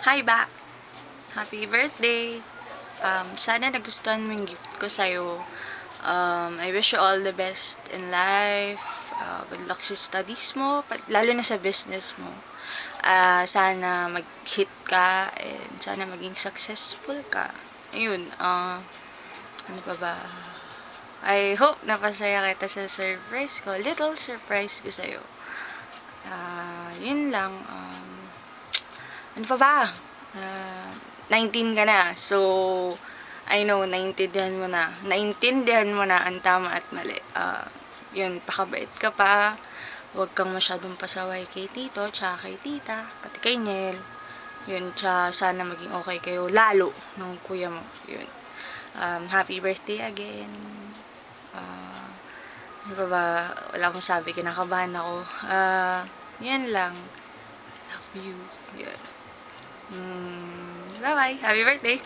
Hi ba! Happy birthday! Sana nagustuhan mo yung gift ko sa'yo. I wish you all the best in life. Good luck sa studies mo, lalo na sa business mo. Sana mag-hit ka and sana maging successful ka. Ayun, ano pa ba? I hope napasaya kita sa surprise ko. Little surprise ko sa'yo. Yun lang. Ano pa ba? 19 ka na. So, I know, naintindihan mo na ang tama at mali. Yun, pakabait ka pa. Huwag kang masyadong pasaway kay tito, tsaka kay tita, pati kay Nel. Yun, tsaka sana maging okay kayo, lalo ng kuya mo. Yun. Happy birthday again. Ano pa ba? Wala akong sabi, kinakabahan ako. Yan lang. Love you. Yun. Bye-bye. Happy birthday.